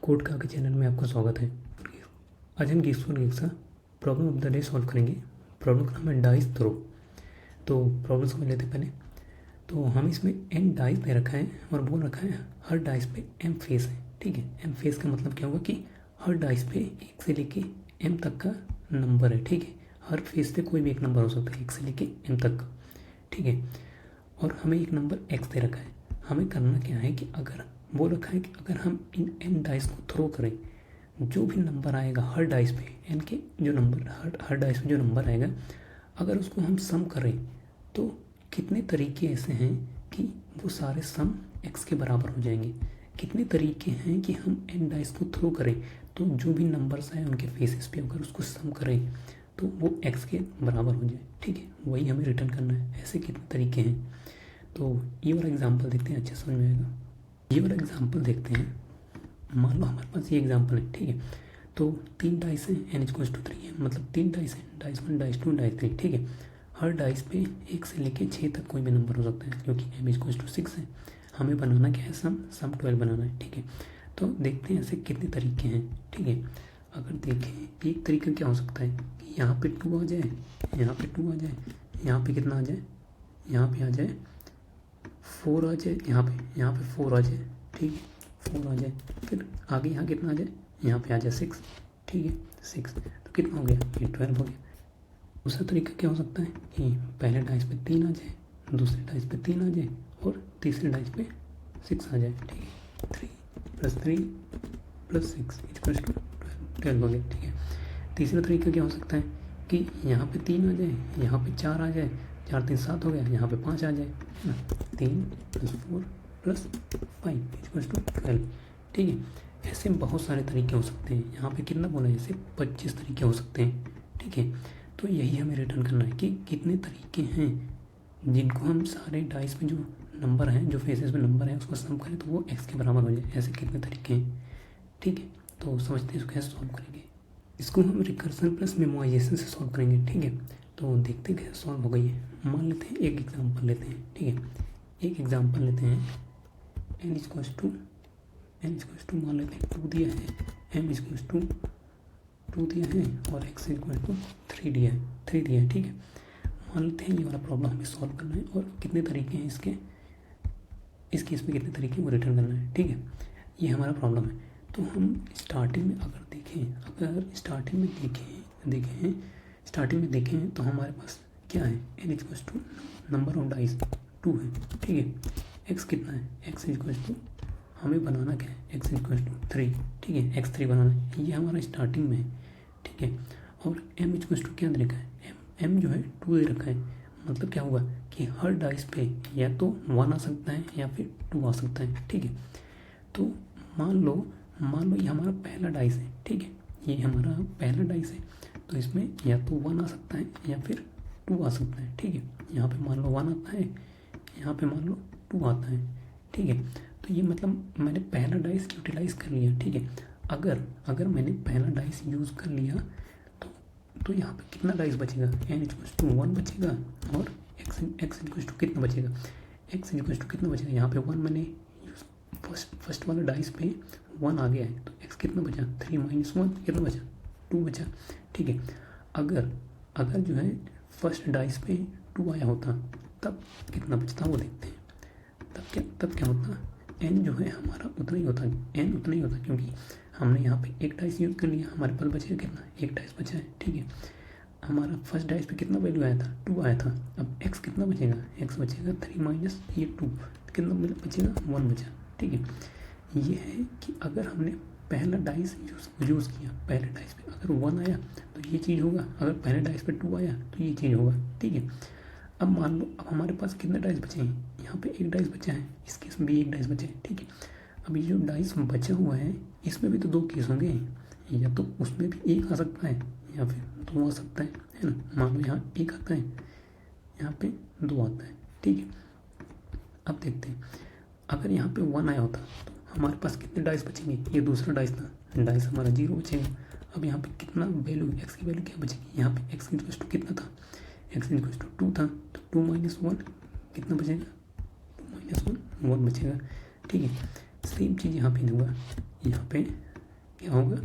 Code का के channel में आपका स्वागत है। आज हम गेस फॉर गेक्स का problem of the day solve करेंगे। प्रॉब्लम का नाम है डाइस थ्रो। तो प्रॉब्लम समझ लेते हैं पहले। तो हम इसमें n डाइस दे रखा है और बोल रखा है हर डाइस पे m फेस है। ठीक है, m फेस का मतलब क्या होगा कि हर डाइस पे 1 से लेके m तक का नंबर है। ठीक है, हर फेस पे कोई भी एक नंबर हो सकता है 1 से लेके m तक का। ठीक है, और हमें एक नंबर x दे रखा है। हमें करना क्या है कि अगर वो रखा है कि अगर हम इन n डाइस को थ्रो करें, जो भी नंबर आएगा हर डाइस पे n के जो नंबर हर डाइस पे जो नंबर आएगा, अगर उसको हम सम करें तो कितने तरीके ऐसे हैं कि वो सारे सम x के बराबर हो जाएंगे। कितने तरीके हैं कि हम n डाइस को थ्रो करें तो जो भी नंबर्स आए उनके फेसेस पे अगर उसको सम करें तो वो x के बराबर हो जाए। ठीक है, वही हमें रिटर्न करना है। ऐसे कितने तरीके हैं, तो ये वाला एग्जाम्पल देखते हैं, अच्छे समझ में आएगा। ये वाला एग्जाम्पल देखते हैं। मान लो हमारे पास ये एग्जाम्पल है। ठीक है, तो 3 डाइस है, n = 3 है, मतलब 3 डाइस है, डाइस 1, डाइस 2, डाइस 3। ठीक है, हर डाइस पे 1 से लेके 6 तक कोई भी नंबर हो सकता है क्योंकि m = 6 है। हमें बनाना क्या है, सम 12 बनाना है। ठीक है, तो देखते हैं ऐसे कितने तरीके हैं। ठीक है, अगर देखें एक तरीका क्या हो सकता है कि यहाँ पे 2 आ जाए, यहाँ पे 2 आ जाए, यहाँ पे कितना आ जाए, यहाँ पे आ जाए 4 आ जाए, यहाँ पे 4 आ जाए। ठीक है, 4 आ जाए, फिर आगे यहाँ कितना आ जाए, यहाँ पे आ जाए 6। ठीक है, 6 तो कितना हो गया, ये 12 हो गया। दूसरा तरीका क्या हो सकता है कि पहले डाइस पे 3 आ जाए, दूसरे डाइस पे 3 आ जाए और तीसरे डाइस पे 6 आ जाए। ठीक है, 3 + 3 + 6 = 12 हो गया। ठीक है, तीसरा तरीका क्या हो सकता है कि यहाँ पे 3 आ जाए, यहाँ पे 4 आ जाए, 4 3 7 हो गया, यहाँ पे 5 आ जाए ना, 3 + 4 + 5 = 12। ठीक है, ऐसे बहुत सारे तरीके हो सकते हैं। यहाँ पे कितना बोला है, ऐसे 25 तरीके हो सकते हैं। ठीक है, तो यही हमें रिटर्न करना है कि कितने तरीके हैं जिनको हम सारे डाइस पे जो नंबर हैं, जो फेसेस पे नंबर है, उसको सम करें तो वो x के बराबर हो जाए। ऐसे कितने तरीके हैं। ठीक है, तो समझते हैं इसको कैसे सॉल्व करेंगे। इसको हम रिकर्सन प्लस मेमोराइजेशन से सॉल्व करेंगे। ठीक है, तो देखते हैं कैसे सॉल्व हो गई है। मान लेते हैं एक एग्जांपल लेते हैं। ठीक है, एक एग्जांपल लेते हैं। n = मान लेते हैं 2 दिया है, m = 2 दिया है और x = 3 दिया है। ठीक है, मान लेते हैं ये वाला प्रॉब्लम हमें सॉल्व करना है और कितने तरीके हैं इसके, इस केस में कितने तरीके वो रिटर्न करना है। ठीक है, ये हमारा प्रॉब्लम है। तो हम स्टार्टिंग में अगर स्टार्टिंग में देखें तो हमारे पास क्या है, n = नंबर ऑफ डाइस 2 है। ठीक है, x कितना है, x = हमें बनाना क्या है, x = 3। ठीक है, x3 बनाना है, ये हमारा स्टार्टिंग में है। ठीक है, और m = क्या दे रखा है, m जो है 2 दे रखा है। मतलब क्या होगा कि हर डाइस पे या तो 1 आ सकता है या फिर 2 आ सकता है। ठीक है, तो मान लो ये हमारा पहला डाइस है। ठीक है, ये हमारा पहला डाइस है, तो इसमें या तो 1 आ सकता है या फिर 2 आ सकता है। ठीक है, यहाँ पे मान लो 1 आता है, यहाँ पे मान लो 2 आता है। ठीक है, तो ये मतलब मैंने पहला डाइस यूटिलाइज कर लिया। ठीक है, अगर मैंने पहला डाइस यूज़ कर लिया तो यहाँ पे कितना डाइस बचेगा, n = 1 बचेगा और x = कितना बचेगा, कितना बचेगा, यहाँ पे 1 मैंने फर्स्ट वाला डाइस पे 1 आ गया है तो x कितना बचा, 3 - 1 कितना बचा, 2 बचा। ठीक है, अगर जो है फर्स्ट डाइस पे 2 आया होता तब कितना बचता वो देखते हैं। तब क्या होता, n जो है हमारा उतना ही होता क्योंकि हमने यहाँ पे एक डाइस यूज़ कर लिया, हमारे पास बचेगा कितना, एक डाइस बचा है। ठीक है, हमारा फर्स्ट डाइस पे कितना वैल्यू आया था, 2 आया था। अब x कितना बचेगा, x बचेगा 3 - ये 2 कितना बचेगा, 1 बचा। ठीक है, ये है कि अगर हमने पहला डाइस यूज़ किया, पहले डाइस पे अगर 1 आया तो ये चीज़ होगा, अगर पहले डाइस पे 2 आया तो ये चीज़ होगा। ठीक है, अब मान लो अब हमारे पास कितने डाइस बचे हैं, यहाँ पे एक डाइस बचा है, इस केस में भी एक डाइस बचा है। ठीक है, अब ये जो डाइस बचा हुआ है इसमें भी तो 2 केस होंगे, या तो उसमें भी 1 आ सकता है या फिर 2 आ सकता है ना। मान लो यहाँ 1 आता है, यहाँ पे 2 आता है। ठीक है, अब देखते हैं अगर यहाँ पे 1 आया होता तो हमारे पास कितने डाइस बचेंगे, ये दूसरा डाइस था, डाइस हमारा 0 बचेगा। अब यहाँ पे कितना वैल्यू, x की वैल्यू क्या बचेगी, यहाँ पे x = कितना था, x = 2 था, तो 2 - 1 कितना बचेगा, 2 - 1 1 बचेगा। ठीक है, सेम चीज़ यहाँ पे होगा, यहाँ पे क्या होगा,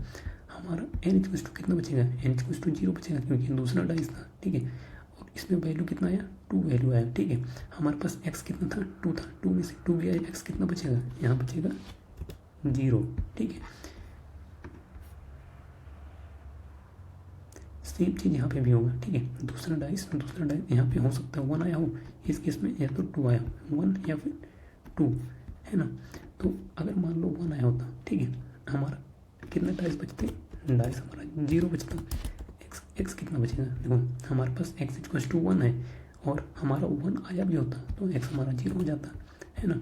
हमारा एन इक्वल्स टू कितना बचेगा, एन इक्वल्स टू 0 बचेगा क्योंकि दूसरा डाइस था, ठीक है। और इसमें वैल्यू कितना आया, 2 वैल्यू आया, ठीक है। हमारे पास एक्स कितना था, 2 था, 2 में से 2 गया, एक्स कितना बचेगा, यहाँ बचेगा 0, ठीक है। सेम चीज़ यहाँ पे भी होगा, ठीक है। दूसरा डाइस यहाँ पे हो सकता है 1 आया हो, इस केस में या तो 2 आया हो, 1 या फिर 2, है ना। तो अगर मान लो 1 आया होता, ठीक है, हमारा कितने डाइस बचते, डाइस हमारा 0 बचता, एक्स कितना बचेगा, देखो हमारे पास एक्स इक्वल टू 1 है और हमारा 1 आया भी होता तो एक्स हमारा 0 हो जाता, है ना।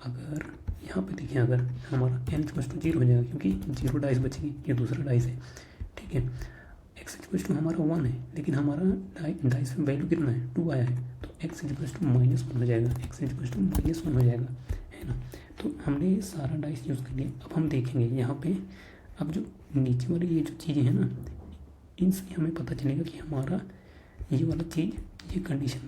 अगर यहाँ पे देखिए, अगर हमारा एन इक्वल टू 0 हो जाएगा क्योंकि 0 डाइस बचेगी, ये दूसरा डाइस है, ठीक है। एक्स इक्वल टू हमारा 1 है लेकिन हमारा डाइस में वैल्यू कितना है, 2 आया है, तो एक्स इक्वल टू -1 हो जाएगा, एक्स इक्वल टू -1 हो जाएगा, है ना। तो हमने ये सारा डाइस यूज़ कर लिया। अब हम देखेंगे यहाँ पे, अब जो नीचे वाली ये जो चीज़ें हैं ना, इनसे हमें पता चलेगा कि हमारा ये वाला चीज़, ये कंडीशन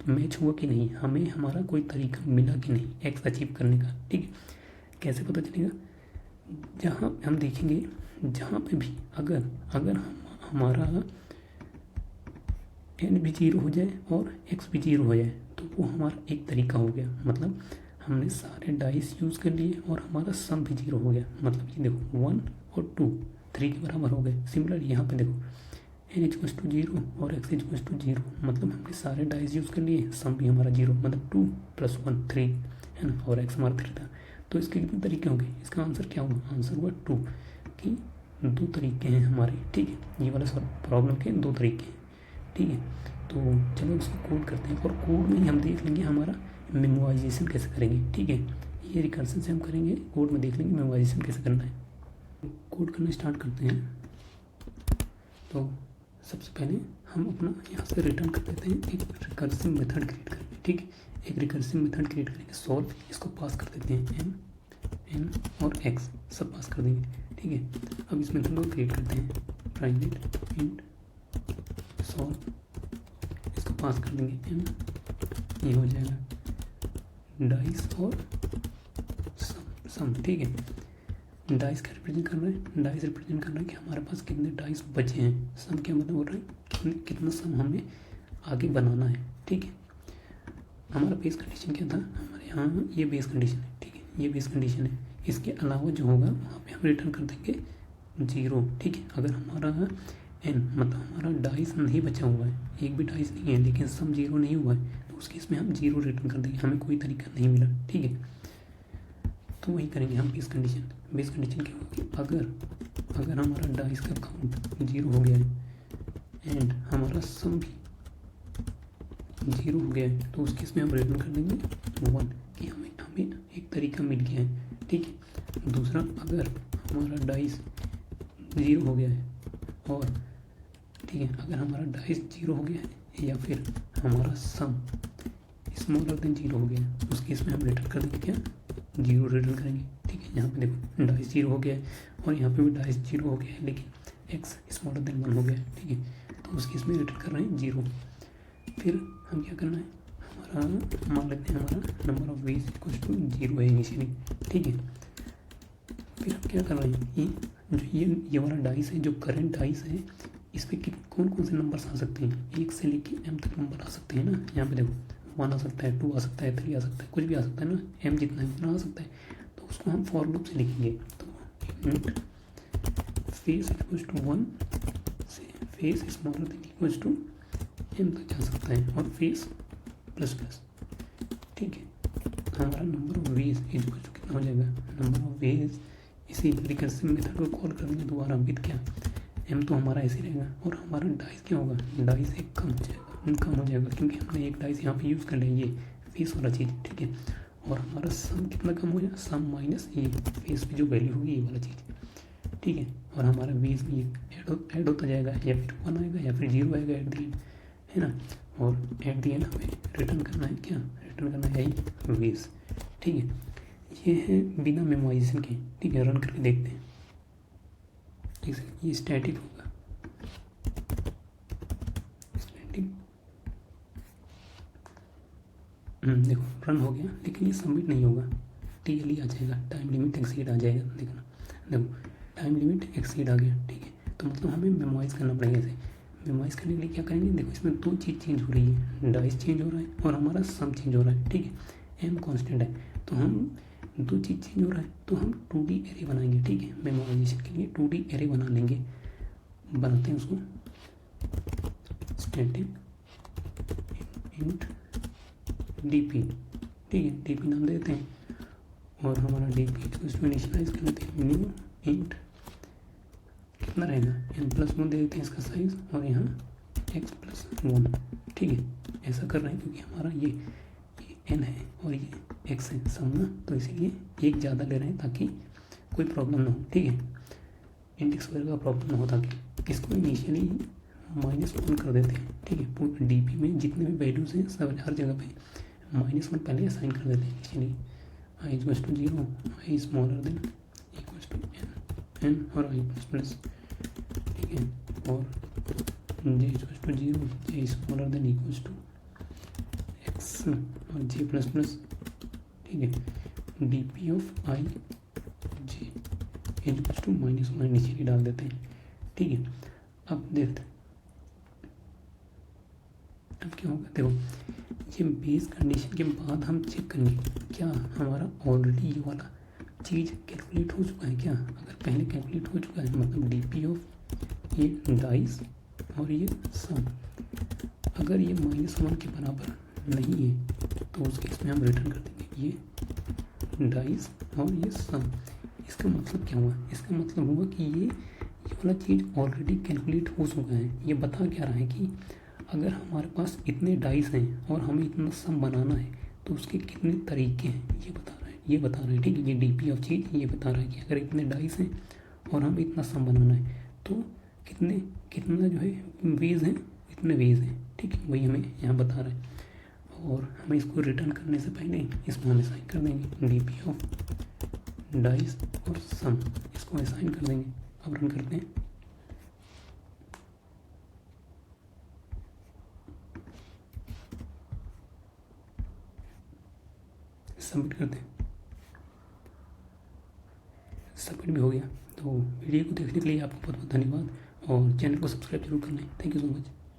मैच हुआ कि नहीं, हमें हमारा कोई तरीका मिला कि नहीं एक्स अचीव करने का, ठीक है। कैसे पता चलेगा, जहाँ हम देखेंगे, जहाँ पे भी अगर हमारा एन भी 0 हो जाए और एक्स भी 0 हो जाए तो वो हमारा एक तरीका हो गया, मतलब हमने सारे डाइस यूज़ कर लिए और हमारा सम भी 0 हो गया, मतलब ये देखो 1 और 2 3 के बराबर हो गए। सिमिलर यहाँ पे देखो एन इक्वल टू 0 और एक्स इक्वल टू 0, मतलब हमने सारे डाइस यूज़ कर लिए, सम भी हमारा 0, मतलब 2 + 1 3, है ना, और एक्स हमारा 3 था। तो इसके कितने तरीके होंगे, इसका आंसर क्या होगा, आंसर हुआ 2, कि 2 तरीके हैं हमारे, ठीक है। ये वाला प्रॉब्लम के 2 तरीके हैं, ठीक है। तो चलो इसको कोड करते हैं और कोड में ही हम देख लेंगे हमारा मेमोराइजेशन कैसे करेंगे, ठीक है। ये रिकर्सन से हम करेंगे, कोड में देख लेंगे मेमोराइजेशन कैसे करना है। कोड करना स्टार्ट करते हैं। तो सबसे पहले हम अपना यहाँ से रिटर्न कर देते हैं, एक रिकर्सिव मेथड क्रिएट करके, ठीक है। एक रिकर्सिव मेथड क्रिएट करेंगे, सॉल्व, इसको पास कर देते हैं, एन और एक्स सब पास कर देंगे, ठीक है। अब इस मेथड को क्रिएट करते हैं, प्राइवेट इंट सॉल्व, इसको पास कर देंगे एन, ये हो जाएगा डाइस और सम, ठीक है। डाइस का रिप्रेजेंट कर रहे हैं, डाइस रिप्रेजेंट कर रहे हैं कि हमारे पास कितने डाइस बचे हैं, सम क्या मतलब हो रहा है कितना सम हमें आगे बनाना है, ठीक है। हमारा बेस कंडीशन क्या था, हमारे यहाँ ये बेस कंडीशन है, ठीक है, ये बेस कंडीशन है। इसके अलावा जो होगा वहाँ पे हम रिटर्न कर देंगे 0, ठीक है। अगर हमारा एन मतलब हमारा डाइस नहीं बचा हुआ है, एक भी डाइस नहीं है लेकिन सम 0 नहीं हुआ है, तो उस केस में हम 0 रिटर्न कर देंगे, हमें कोई तरीका नहीं मिला, ठीक है। तो वही करेंगे हम बेस कंडीशन क्या होगी, अगर हमारा डाइस का काउंट 0 हो गया है एंड हमारा सम भी 0 हो गया है, तो उस केस में हम रिटर्न कर देंगे 1, कि हमें एक तरीका मिल गया है, ठीक है। दूसरा, अगर हमारा डाइस 0 हो गया है और ठीक है, अगर हमारा डाइस 0 हो गया है या फिर हमारा सम स्मॉलर देन 0 हो गया है, उस केस में हम रिटर्न कर देंगे क्या, 0 रिटर्न करेंगे, ठीक है। यहाँ पे देखो डाइस 0 हो गया है और यहाँ पे भी डाइस 0 हो गया है लेकिन एक्स स्मॉलर देन 1 हो गया है, ठीक है। तो उस केस में रिटर्न कर रहे हैं 0। फिर हम क्या करना है, हमारा मान लेते हैं हमारा number of ways equal to 0 है इनिशियली, ठीक है। फिर हम क्या कर रहे हैं, ये वाला डाइस है, जो करंट डाइस है, इस पर कौन कौन से नंबर्स आ सकते हैं, 1 से लेके m तक नंबर आ सकते हैं ना। यहाँ पे देखो 1 आ सकता है, 2 आ सकता है, 3 आ सकता है, कुछ भी आ सकता है ना, m जितना है उतना आ सकता है। तो उसको हम फॉर लूप से लिखेंगे, तो इंट फेस इक्वल टू 1 से face smaller than equal to m तक जा सकता है और फेस ++, ठीक है। हमारा number of ways equal to कितना हो जाएगा, नंबर ऑफ वेज, इसी रिकर्सिव मेथड को कॉल कर देंगे दोबारा विद क्या, m तो हमारा ऐसे रहेगा और हमारा डाइस क्या होगा, डाइस एक कम हो जाएगा क्योंकि हमने एक डाइस यहाँ पे यूज़ कर लिया, ये फेस वाला चीज़, ठीक है। और हमारा सम कितना कम हो जाएगा, सम माइनस ये फेस पे जो वैल्यू होगी ये वाला चीज़, ठीक है। और हमारा वेज में ये ऐड होता जाएगा, या फिर 1 आएगा या फिर 0 आएगा एट द एंड, है ना। और एट द एंड हमें रिटर्न करना है क्या, रिटर्न करना है यही वेज, ठीक है। ये है बिना मेमोराइजेशन के, ठीक है। रन करके देखते हैं, ठीक है। ये स्टैटिक होगा, स्टैटिक, देखो रन हो गया लेकिन ये सबमिट नहीं होगा, टीएलई आ जाएगा, टाइम लिमिट एक्सीड आ जाएगा, देखना देखो टाइम लिमिट एक्सीड आ गया, ठीक है। तो मतलब हमें मेमोराइज़ करना पड़ेगा इसे। मेमोराइज़ करने के लिए क्या करेंगे, देखो इसमें दो चीज़ चेंज हो रही है, डाइस चेंज हो रहा है और हमारा सम चेंज हो रहा है, ठीक है। एम कांस्टेंट है, तो हम दो चीज़ चेंज हो रहा है तो हम 2D एरे बनाएंगे, ठीक है। मेमोराइजेशन के लिए 2D एरे बना लेंगे, बनाते हैं उसको स्टैटिक इंट डीपी, ठीक है, डीपी नाम देते हैं। और हमारा डीपी को इसमें इनिशियलाइज कर लेते हैं, न्यू इंट कितना रहेगा, n+1 दे देते हैं इसका साइज, और यहाँ x+1, ठीक है। ऐसा कर रहे हैं क्योंकि हमारा ये n है और ये x है सम ना, तो इसीलिए एक ज़्यादा ले रहे हैं ताकि कोई प्रॉब्लम ना हो, ठीक है। इंडेक्स वगैरह का प्रॉब्लम ना हो, ताकि इसको इनिशियली -1 कर देते हैं, ठीक है। पूरे डीपी में जितने भी वैल्यूज़ हैं सब हर जगह पे -1 पहले असाइन कर देते हैं initially. i = 0, i smaller than equals to n और i++, ठीक है। और j = 0, j smaller than equals to x और j++, ठीक है। dp of i j equals to -1 initially डाल देते हैं, ठीक है। अब देखते अब क्या होगा, देखो ये बेस कंडीशन के बाद हम चेक करेंगे क्या हमारा ऑलरेडी ये वाला चीज़ कैलकुलेट हो चुका है क्या। अगर पहले कैलकुलेट हो चुका है मतलब डीपी ऑफ ये डाइस और ये सम, अगर ये -1 के बराबर नहीं है तो उस केस में हम रिटर्न कर देंगे ये डाइस और ये सम। इसका मतलब क्या हुआ, इसका मतलब हुआ कि ये वाला चीज़ ऑलरेडी कैलकुलेट हो चुका है। ये बता क्या रहा है कि अगर हमारे पास इतने डाइस हैं और हमें इतना सम बनाना है तो उसके कितने तरीके हैं ये बता रहा है, ठीक है। ये डीपी ऑफ चीज़ ये बता रहा है कि अगर इतने डाइस हैं और हमें इतना सम बनाना है तो कितना जो है वेज हैं, इतने वेज हैं, ठीक है। वही हमें यहाँ बता रहा है। और हमें इसको रिटर्न करने से पहले इसमें हम असाइन कर देंगे डीपी ऑफ डाइस और सम, इसको असाइन कर देंगे। अब रन करते हैं, सबमिट करते हैं, सबमिट भी हो गया। तो वीडियो को देखने के लिए आपको बहुत बहुत धन्यवाद और चैनल को सब्सक्राइब जरूर कर लें। Thank you so much.